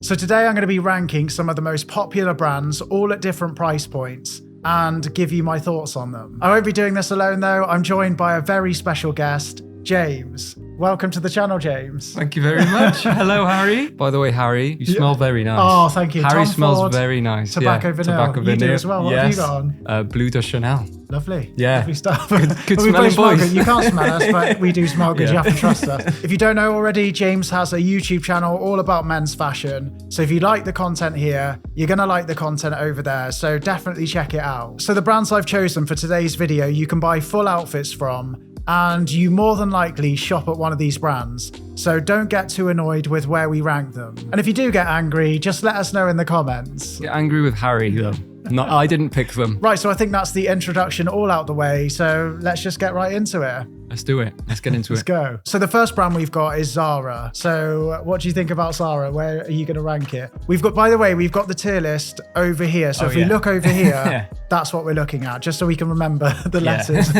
So today I'm going to be ranking some of the most popular brands, all at different price points, and give you my thoughts on them. I won't be doing this alone though. I'm joined by a very special guest, James. Welcome to the channel, James. Thank you very much. Hello, Harry. By the way, Harry, you smell very nice. Oh, thank you. Harry Tom smells Ford, very nice. Tobacco vanilla. Tobacco vanilla. You do as well. What have you got on? Blue de Chanel. Lovely. Yeah. Lovely stuff. Good We smelling both smell boys. good. You can't smell us, but we do smell good. Yeah. You have to trust us. If you don't know already, James has a YouTube channel all about men's fashion. So if you like the content here, you're going to like the content over there. So definitely check it out. So the brands I've chosen for today's video, you can buy full outfits from, and you more than likely shop at one of these brands. So don't get too annoyed with where we rank them. And if you do get angry, just let us know in the comments. Get angry with Harry, though. Not, I didn't pick them. Right, so I think that's the introduction all out the way. So let's just get right into it. Let's do it. Let's get into Let's it. go. So the first brand we've got is Zara. So what do you think about Zara? Where are you going to rank it? We've got, by the way, we've got the tier list over here. So if we look over here, that's what we're looking at, just so we can remember the letters.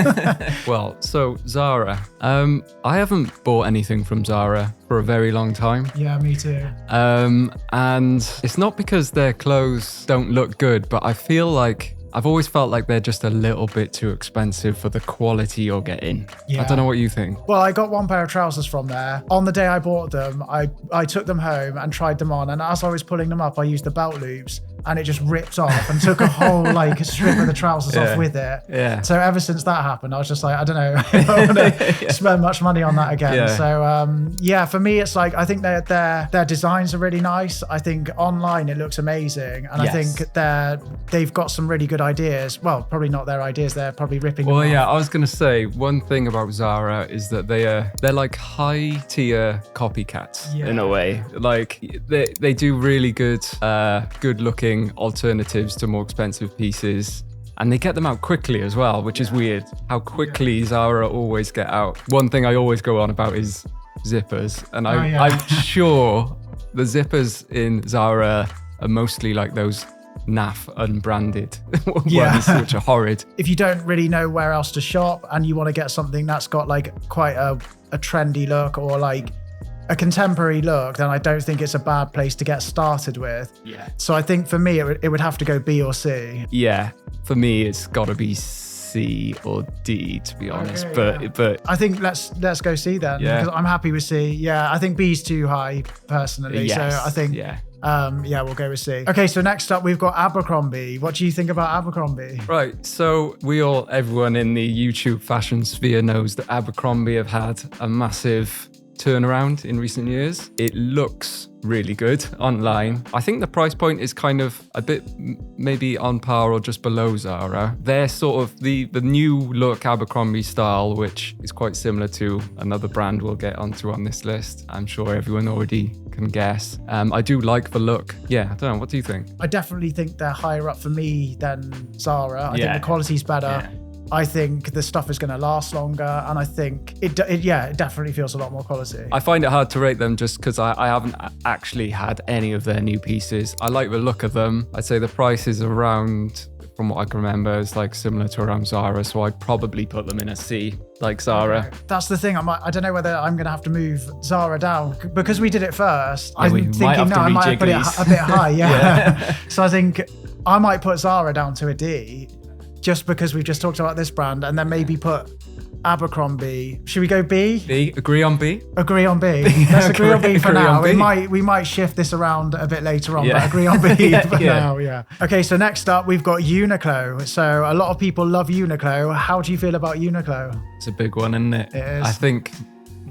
Well, so Zara. I haven't bought anything from Zara for a very long time. Yeah, me too. And it's not because their clothes don't look good, but I feel like I've always felt like they're just a little bit too expensive for the quality you're getting. Yeah. I don't know what you think. Well, I got one pair of trousers from there. On the day I bought them, I took them home and tried them on. And as I was pulling them up, I used the belt loops and it just ripped off and took a whole like strip of the trousers off with it. Yeah. So ever since that happened, I was just like, I don't know, I don't want to spend much money on that again. Yeah. So yeah, for me, it's like, I think their designs are really nice. I think online it looks amazing. And I think they've got some really good ideas. Well, probably not their ideas. They're probably ripping them off. Yeah, I was going to say one thing about Zara is that they're like high tier copycats in a way. Like they do really good looking alternatives to more expensive pieces. And they get them out quickly as well, which is weird. How quickly Zara always get out. One thing I always go on about is zippers. And I'm sure the zippers in Zara are mostly like those naff unbranded ones, which are horrid. If you don't really know where else to shop and you want to get something that's got like quite a trendy look or like a contemporary look, then I don't think it's a bad place to get started with. Yeah. So I think for me, it would have to go B or C. Yeah, for me, it's got to be C or D, to be honest. Okay, but I think let's go C then, because I'm happy with C. Yeah, I think B's too high personally. Yes, so I think we'll go with C. Okay, so next up we've got Abercrombie. What do you think about Abercrombie? Right, so everyone in the YouTube fashion sphere knows that Abercrombie have had a massive turnaround in recent years. It looks really good online. I think the price point is kind of a bit maybe on par or just below Zara. They're sort of the new look Abercrombie style, which is quite similar to another brand we'll get onto on this list. I'm sure everyone already can guess. I do like the look. Yeah, I don't know. What do you think? I definitely think they're higher up for me than Zara. I think the quality's better. Yeah. I think the stuff is going to last longer, and I think it definitely feels a lot more quality. I find it hard to rate them just because I haven't actually had any of their new pieces. I like the look of them. I'd say the price is around, from what I can remember, is like similar to around Zara, so I'd probably put them in a C, like Zara. That's the thing. I don't know whether I'm going to have to move Zara down because we did it first. Yeah, I'm we thinking might have to I might have put it rejig a bit high. Yeah. So I think I might put Zara down to a D, just because we've just talked about this brand, and then maybe put Abercrombie. Should we go B? B? Agree on B? Agree on B. Let's agree on B for Agree now. on B. We might shift this around a bit later on, but agree on B for now. Yeah. Okay, so next up we've got Uniqlo. So a lot of people love Uniqlo. How do you feel about Uniqlo? It's a big one, isn't it? It is. I think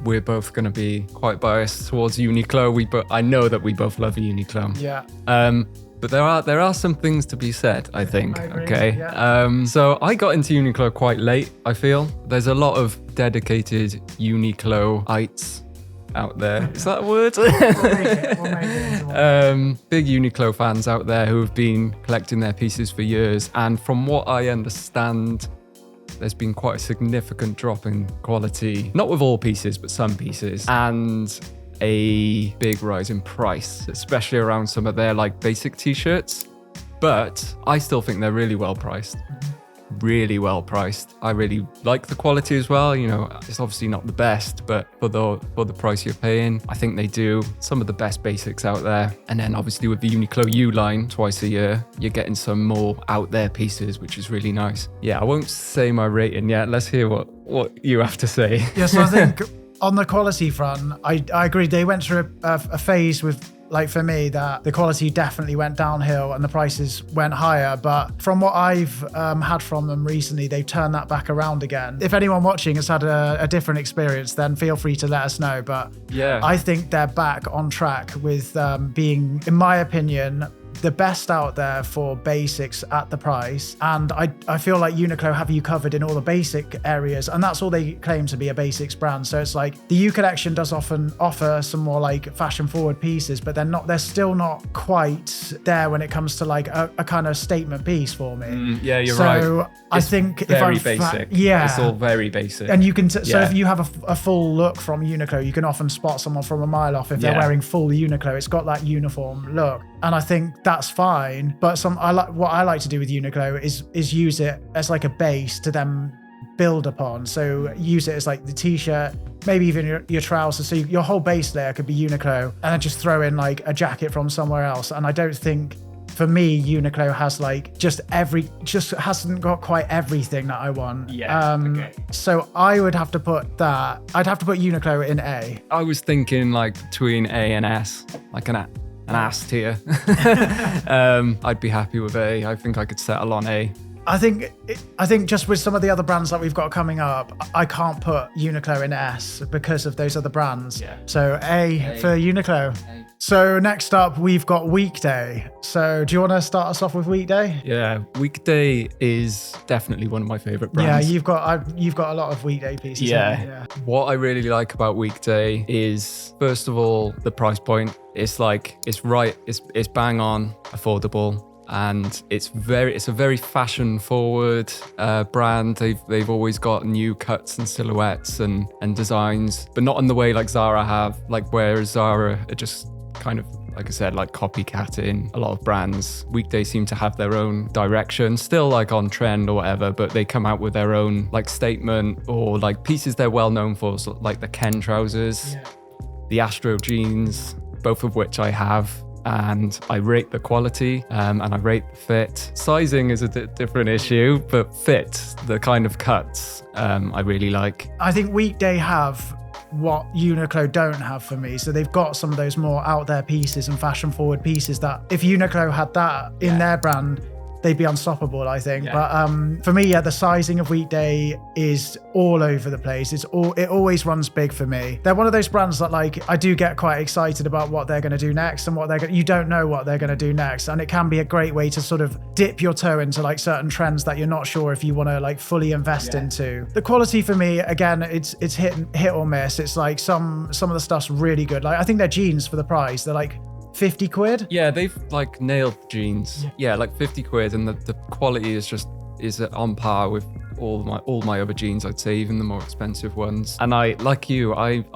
we're both going to be quite biased towards Uniqlo. I know that we both love Uniqlo. Yeah. But there are some things to be said, I think. I agree, Okay. yeah. So I got into Uniqlo quite late, I feel. There's a lot of dedicated Uniqlo-ites out there. Is that a word? We'll make it into one. Big Uniqlo fans out there who have been collecting their pieces for years. And from what I understand, there's been quite a significant drop in quality. Not with all pieces, but some pieces. And a big rise in price, especially around some of their like basic t-shirts. But I still think they're really well priced. really well priced. I really like the quality as well. You know, it's obviously not the best, but for the price you're paying, I think they do some of the best basics out there. And then obviously with the Uniqlo U line twice a year, you're getting some more out there pieces, which is really nice. Yeah, I won't say my rating yet. Let's hear what you have to say. Yeah, so I think on the quality front, I agree. They went through a phase with, like, for me, that the quality definitely went downhill and the prices went higher. But from what I've had from them recently, they've turned that back around again. If anyone watching has had a different experience, then feel free to let us know. But yeah, I think they're back on track with being, in my opinion, the best out there for basics at the price. And I feel like Uniqlo have you covered in all the basic areas, and that's all they claim to be, a basics brand. So it's like the U collection does often offer some more like fashion forward pieces, but they're still not quite there when it comes to like a kind of statement piece for me. Yeah, you're right. So I think very basic. Yeah, it's all very basic. And you can so if you have a full look from Uniqlo, you can often spot someone from a mile off if they're wearing full Uniqlo. It's got that uniform look, and I think that's fine. But what I like to do with Uniqlo is use it as like a base to then build upon. So use it as like the t-shirt, maybe even your trousers. So your whole base layer could be Uniqlo, and then just throw in like a jacket from somewhere else. And I don't think, for me, Uniqlo has like just hasn't got quite everything that I want. Okay. So I would have to put that. I'd have to put Uniqlo in A. I was thinking like between A and S, like an ass tier. I'd be happy with A. I think I could settle on A. I think just with some of the other brands that we've got coming up, I can't put Uniqlo in S because of those other brands. Yeah. So A for Uniqlo. A. So next up, we've got Weekday. So do you want to start us off with Weekday? Yeah, Weekday is definitely one of my favorite brands. Yeah, you've got a lot of Weekday pieces. Yeah. What I really like about Weekday is, first of all, the price point. It's like, it's bang on, affordable. And it's a very fashion forward brand. They've always got new cuts and silhouettes and designs, but not in the way like Zara have. Like, whereas Zara are just kind of, like I said, like copycatting a lot of brands. Weekday seem to have their own direction, still like on trend or whatever, but they come out with their own like statement or like pieces they're well known for, so like the Ken trousers, the Astro jeans, both of which I have. And I rate the quality and I rate the fit. Sizing is a different issue, but fit, the kind of cuts, I really like. I think Weekday have what Uniqlo don't have for me. So they've got some of those more out there pieces and fashion forward pieces that if Uniqlo had that in their brand, they'd be unstoppable, I think. But for me, the sizing of Weekday is all over the place. It always runs big for me. They're one of those brands that like I do get quite excited about what they're going to do next, and you don't know what they're going to do next, and it can be a great way to sort of dip your toe into like certain trends that you're not sure if you want to like fully invest into. The quality for me, again, it's hit or miss. It's like some of the stuff's really good. Like I think their jeans, for the price, they're like 50 quid. Yeah, they've like nailed jeans. Yeah, like 50 quid, and the quality is on par with all my other jeans, I'd say, even the more expensive ones. And I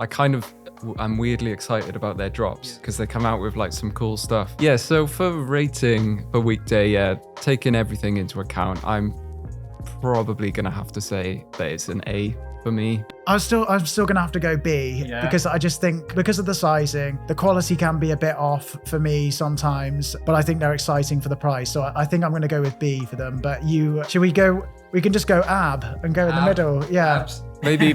kind of I'm weirdly excited about their drops because they come out with like some cool stuff. Yeah, so for rating for Weekday, taking everything into account, I'm probably gonna have to say that it's an A for me. I'm still gonna have to go B because I just think because of the sizing, the quality can be a bit off for me sometimes, but I think they're exciting for the price. So I think I'm gonna go with B for them. But should we go? We can just go AB and go in the middle. Yeah. Abs. Maybe,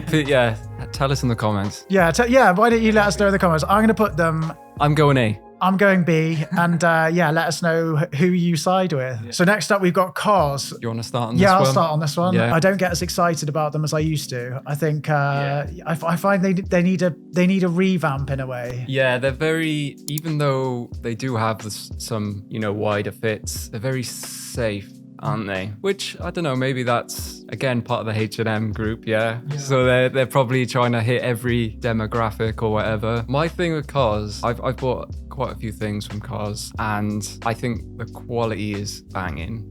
tell us in the comments. Yeah, why don't you let us know in the comments? I'm gonna put them. I'm going A. I'm going B, and let us know who you side with. Yeah. So next up, we've got COS. You want to start on this one? Yeah, I'll start on this one. Yeah. I don't get as excited about them as I used to. I think I find they need a revamp in a way. Yeah, they're very, even though they do have some wider fits, they're very safe, aren't they? Which, I don't know, maybe that's again part of the H&M group, yeah. So they're probably trying to hit every demographic or whatever. My thing with COS, I've bought quite a few things from COS, and I think the quality is banging.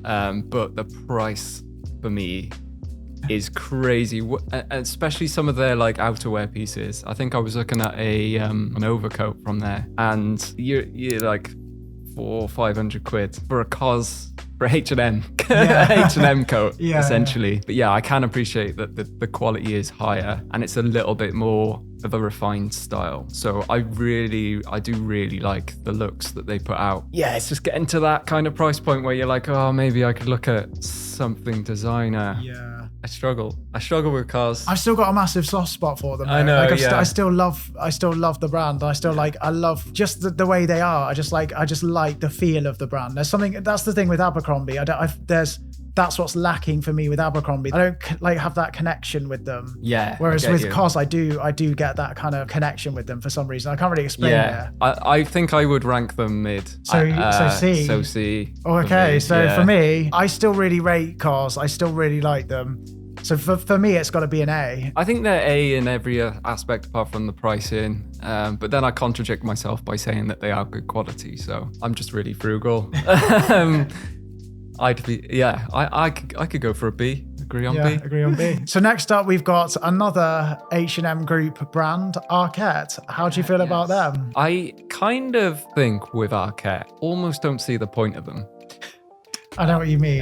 But the price for me is crazy, especially some of their like outerwear pieces. I think I was looking at an overcoat from there, and you're like 400 or 500 quid for a COS for H&M, Yeah. H&M coat, Yeah, essentially. But yeah, I can appreciate that the quality is higher and it's a little bit more of a refined style. So I do really like the looks that they put out. Yeah, it's just getting to that kind of price point where you're like, oh, maybe I could look at something designer. Yeah. I struggle with cars. I've still got a massive soft spot for them. Though. I know, I still love the brand. I love just the way they are. I just like the feel of the brand. There's something, that's the thing with Abercrombie. That's what's lacking for me with Abercrombie. I don't like have that connection with them. Yeah. Whereas with COS, I do get that kind of connection with them for some reason. I can't really explain it. I think I would rank them mid. So C. So C. Okay, for me, I still really rate COS. I still really like them. So for me, it's got to be an A. I think they're A in every aspect apart from the pricing. But then I contradict myself by saying that they are good quality. So I'm just really frugal. I could go for a B. Agree on B. Agree on B. So next up, we've got another H&M Group brand, Arket. How do you feel about them? I kind of think with Arket, almost don't see the point of them. I know what you mean.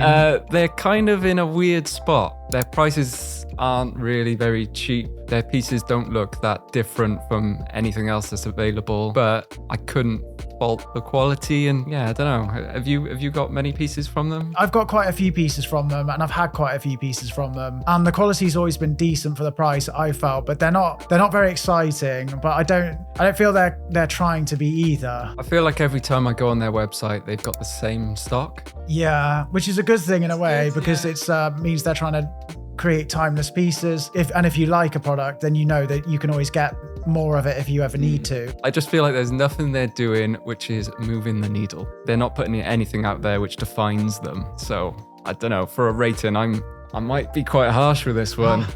They're kind of in a weird spot. Their prices aren't really very cheap. Their pieces don't look that different from anything else that's available, but I couldn't fault the quality. And yeah, I don't know. Have you got many pieces from them? I've got quite a few pieces from them, and I've had quite a few pieces from them. And the quality's always been decent for the price, I felt, but they're not very exciting. But I don't feel they're trying to be either. I feel like every time I go on their website, they've got the same stock. Yeah, which is a good thing in a way, because it's means they're trying to create timeless pieces. If you like a product, then you know that you can always get more of it if you ever need to. I just feel like there's nothing they're doing which is moving the needle. They're not putting anything out there which defines them. So I don't know, for a rating, I might be quite harsh with this one.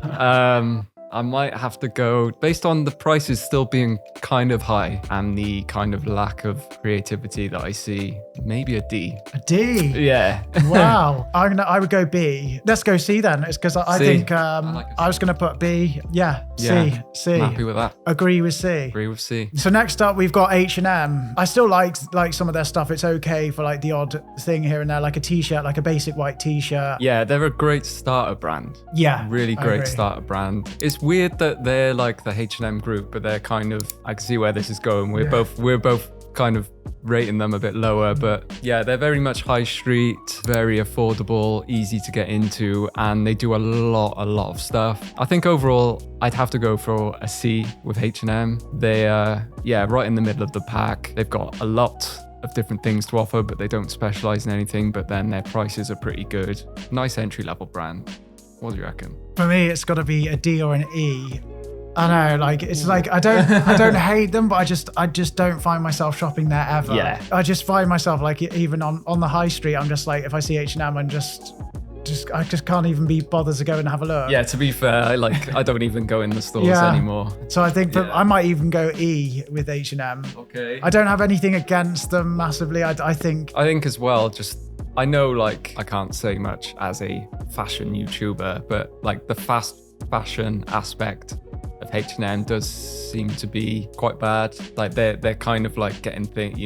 I might have to go, based on the prices still being kind of high and the kind of lack of creativity that I see, maybe a D. A D? Yeah. Wow. I would go B. Let's go C then. It's because I think I was going to put B. Yeah, C. C. I'm happy with that. Agree with C. Agree with C. So next up, we've got H&M. I still like some of their stuff. It's okay for like the odd thing here and there, like a t-shirt, like a basic white t-shirt. Yeah, they're a great starter brand. Yeah. Really great starter brand. It's weird that they're like the H&M group, but they're kind of, I can see where this is going. We're both kind of rating them a bit lower, but yeah, they're very much high street, very affordable, easy to get into, and they do a lot of stuff. I think overall, I'd have to go for a C with H&M. They are, right in the middle of the pack. They've got a lot of different things to offer, but they don't specialize in anything, but then their prices are pretty good. Nice entry-level brand. What do you reckon? For me, it's got to be a D or an E. I know, like it's like I don't hate them, but I just don't find myself shopping there ever. Yeah. I just find myself like even on the high street, I'm just like, if I see H&M, I just can't even be bothered to go and have a look. Yeah, to be fair, I don't even go in the stores anymore. So I think I might even go E with H&M. Okay. I don't have anything against them massively. I think as well, I know like I can't say much as a fashion YouTuber, but like the fast fashion aspect of H&M does seem to be quite bad. Like they're kind of like getting things,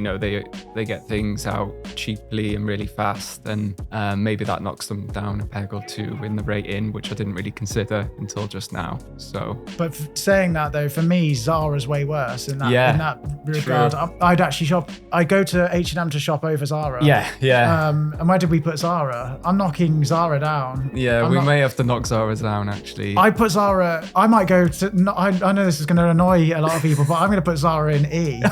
they get things out cheaply and really fast, and maybe that knocks them down a peg or two in the rating, which I didn't really consider until just now. So, but saying that though, for me, Zara's way worse in that regard. True. I'd actually I go to H&M to shop over Zara. Yeah. And where did we put Zara? I'm knocking Zara down. Yeah, we may have to knock Zara down actually. I put Zara. I might go to. I know this is going to annoy a lot of people, but I'm going to put Zara in E.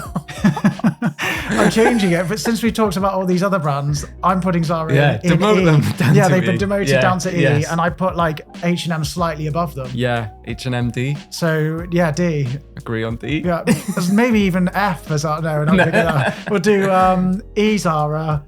I'm changing it, but since we talked about all these other brands, I'm putting Zara in demote E. them down to they've been E. demoted down to E, yes. and I put like H&M slightly above them. Yeah, H&M D. So D. Agree on D. Yeah, maybe even F for Zara. No, we're not going to do that. We'll do E Zara,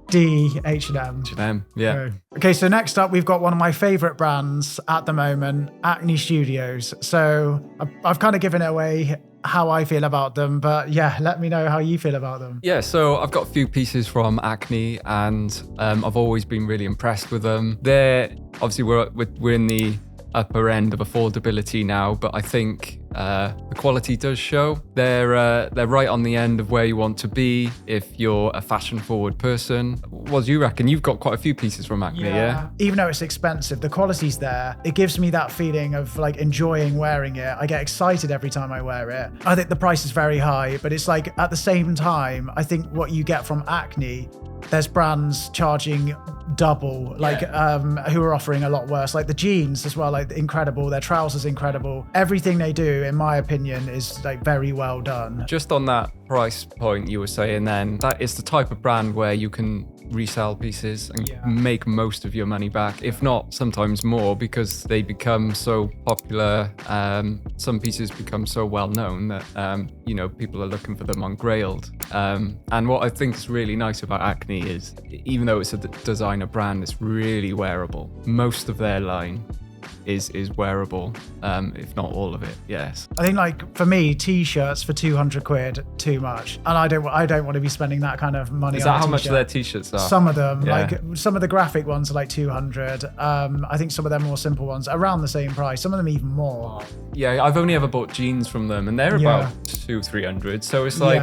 D H&M. H&M, yeah. Okay, so next up, we've got one of my favorite brands at the moment, Acne Studios. So I've kind of given it away how I feel about them, but yeah, let me know how you feel about them. Yeah, so I've got a few pieces from Acne, and I've always been really impressed with them. They're obviously we're in the upper end of affordability now, but I think The quality does show. They're right on the end of where you want to be if you're a fashion-forward person. What do you reckon? You've got quite a few pieces from Acne, yeah? Even though it's expensive, the quality's there. It gives me that feeling of like enjoying wearing it. I get excited every time I wear it. I think the price is very high, but it's like at the same time, I think what you get from Acne, there's brands charging double, like who are offering a lot worse. Like the jeans as well, like incredible. Their trousers incredible. Everything they do, in my opinion, is like very well done. Just on that price point you were saying then, that is the type of brand where you can resell pieces and make most of your money back, if not sometimes more, because they become so popular. Some pieces become so well known that people are looking for them on Grailed. And what I think is really nice about Acne is, even though it's a designer brand, it's really wearable. Most of their line is wearable, if not all of it. Yes, I think like for me, t-shirts for 200 quid too much, and I don't want to be spending that kind of money. Is that how much their t-shirts are? Some of them, like some of the graphic ones are like 200. I think some of them more simple ones around the same price, some of them even more. Yeah, I've only ever bought jeans from them and they're about 200-300, so it's like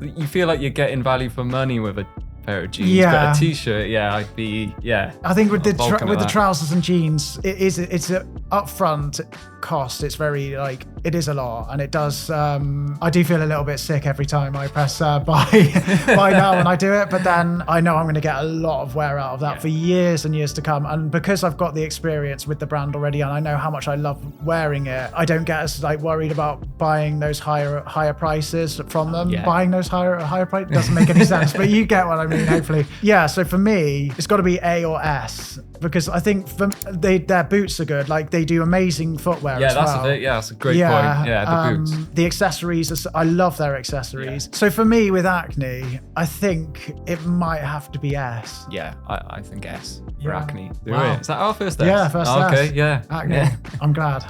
you feel like you're getting value for money with a pair of jeans, but a t-shirt, I'd be, I think with the trousers and jeans, it's a upfront cost. It's very like, it is a lot, and it does. I do feel a little bit sick every time I press buy now when I do it, but then I know I'm going to get a lot of wear out of that for years and years to come. And because I've got the experience with the brand already, and I know how much I love wearing it, I don't get as like worried about buying those higher prices from them. Buying those higher price doesn't make any sense, but you get what I mean. Hopefully, so for me, it's got to be A or S, because I think their boots are good. Like they do amazing footwear. Yeah, that's a great point. Yeah, the boots. The accessories, I love their accessories. So for me with Acne, I think it might have to be S. Yeah, I think S for Acne. Wow. Is that our first S? Yeah, first S. Okay, yeah. Acne. Yeah. I'm glad.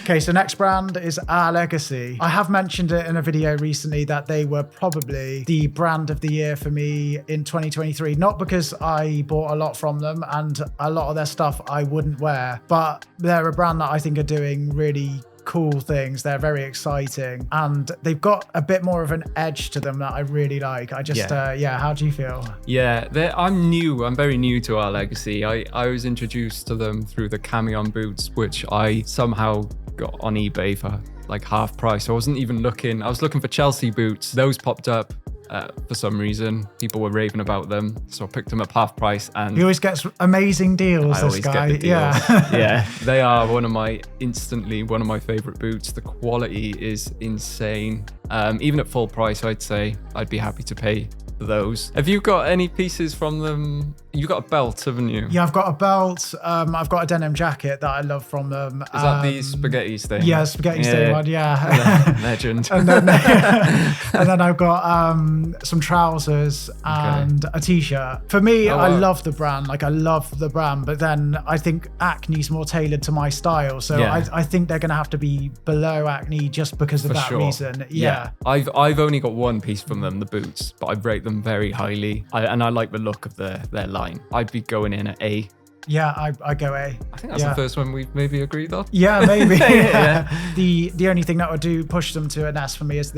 Okay, so next brand is Our Legacy. I have mentioned it in a video recently that they were probably the brand of the year for me in 2023. Not because I bought a lot from them and a lot of their stuff I wouldn't wear, but they're a brand that I think are doing really cool things. They're very exciting, and they've got a bit more of an edge to them that I really like. I just how do you feel? I'm very new to Our Legacy. I was introduced to them through the Camion boots, which I somehow got on eBay for like half price. I wasn't even looking. I was looking for Chelsea boots. Those popped up. For some reason, people were raving about them, so I picked them up half price. And he always gets amazing deals. I always get the deals. They are one of my favorite boots. The quality is insane. Even at full price, I'd say I'd be happy to pay for those. Have you got any pieces from them? You got a belt, haven't you? Yeah, I've got a belt. I've got a denim jacket that I love from them. Is that the spaghetti stain? Yeah, spaghetti stain one. Yeah, legend. and then I've got some trousers and a t-shirt. For me, I love the brand. Like I love the brand, but then I think Acne's more tailored to my style. So I think they're gonna have to be below Acne just because of that reason. Yeah. I've only got one piece from them, the boots, but I rate them very highly. I like the look of their line. I'd be going in at A. Yeah, I go A. I think that's the first one we've maybe agreed on. Yeah, maybe. The only thing that would push them to an S for me is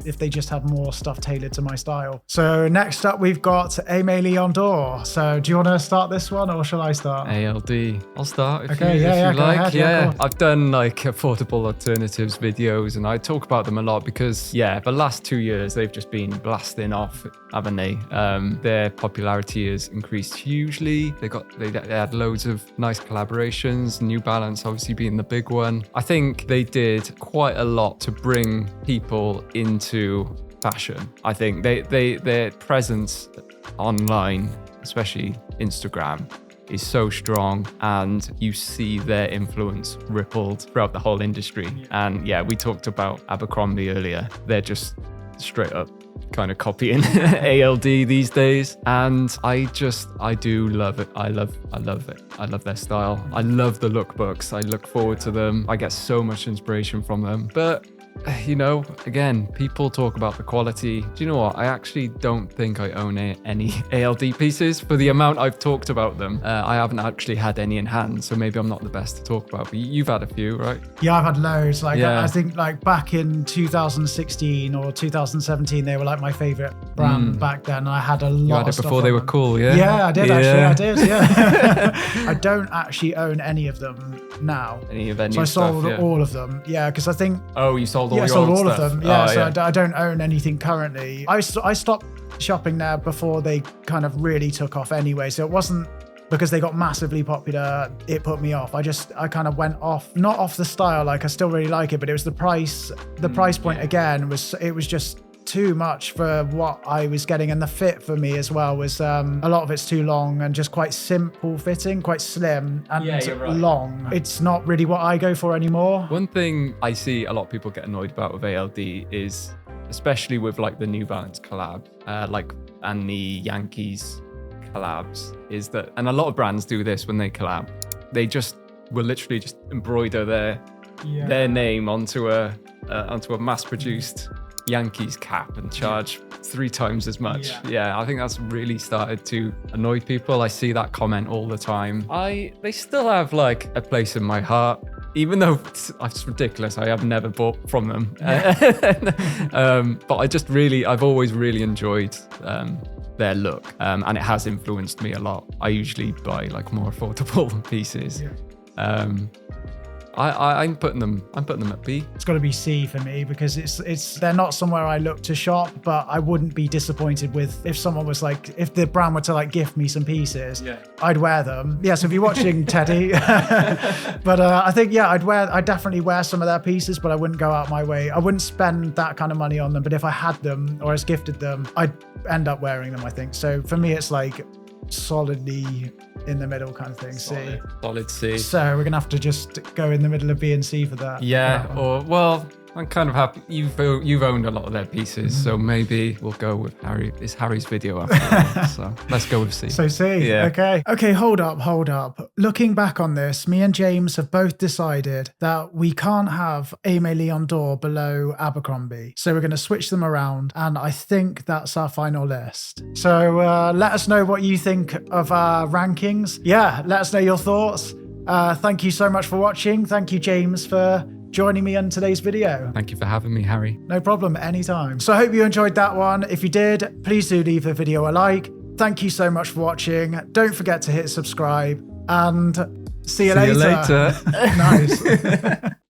if they just have more stuff tailored to my style. So next up, we've got Aimé Leon d'Or. So do you want to start this one or shall I start? ALD. I'll start if you go like. ahead, I've done like affordable alternatives videos and I talk about them a lot because the last 2 years they've just been blasting off, haven't they? Their popularity has increased hugely. They had loads of nice collaborations, New Balance obviously being the big one. I think they did quite a lot to bring people into fashion. I think their presence online, especially Instagram, is so strong, and you see their influence rippled throughout the whole industry. And we talked about Abercrombie earlier. They're just straight up kind of copying ALD these days, and I do love it. I love it. I love their style. I love the lookbooks. I look forward to them. I get so much inspiration from them. But you know, again, people talk about the quality. Do you know what? I actually don't think I own any ALD pieces. For the amount I've talked about them, I haven't actually had any in hand, so maybe I'm not the best to talk about. But you've had a few, right? Yeah, I've had loads. Like Yeah. I think like back in 2016 or 2017, they were like my favorite brand back then. I had a lot You had of it stuff before on they were them. cool, yeah? Yeah, I did Yeah. actually. I did, yeah. I don't actually own any of them now. Any of their So new I sold stuff, yeah. all of them. Yeah, because I think Oh, you sold all I your sold old all stuff? of them. Yeah, Oh, so I don't own anything currently. I stopped shopping there before they kind of really took off anyway. So it wasn't because they got massively popular, it put me off. I kind of went off, not off the style, like I still really like it, but it was the price. The price point again was just too much for what I was getting, and the fit for me as well was a lot of it's too long and just quite simple fitting, quite slim and you're right. long. It's not really what I go for anymore. One thing I see a lot of people get annoyed about with ALD is, especially with like the New Balance collab, and the Yankees collabs, is that, and a lot of brands do this when they collab, they just will literally just embroider their name onto a mass-produced Yankees cap and charge 3 times as much. Yeah, I think that's really started to annoy people. I see that comment all the time. They still have like a place in my heart, even though it's ridiculous. I have never bought from them. But I've always really enjoyed their look, and it has influenced me a lot. I usually buy like more affordable pieces. I'm putting them at B. It's got to be C for me because they're not somewhere I look to shop, but I wouldn't be disappointed with if someone was like, if the brand were to like gift me some pieces, I'd wear them. Yeah, so if you're watching Teddy, but I think I'd definitely wear some of their pieces, but I wouldn't go out my way. I wouldn't spend that kind of money on them, but if I had them or I was gifted them, I'd end up wearing them, I think. So for me, it's like solidly in the middle kind of thing. Solid C. So we're gonna have to just go in the middle of B and C for that. Yeah, or well, I'm kind of happy you've owned a lot of their pieces, so maybe we'll go with Harry. It's Harry's video after that, so let's go with C. So C. Yeah. Okay. Hold up. Looking back on this, me and James have both decided that we can't have Aimé Leon d'Or below Abercrombie, so we're going to switch them around, and I think that's our final list. So let us know what you think of our rankings. Yeah, let us know your thoughts. Thank you so much for watching. Thank you, James, for joining me on today's video. Thank you for having me, Harry. No problem, anytime. So I hope you enjoyed that one. If you did, please do leave the video a like. Thank you so much for watching. Don't forget to hit subscribe and see you later. Nice.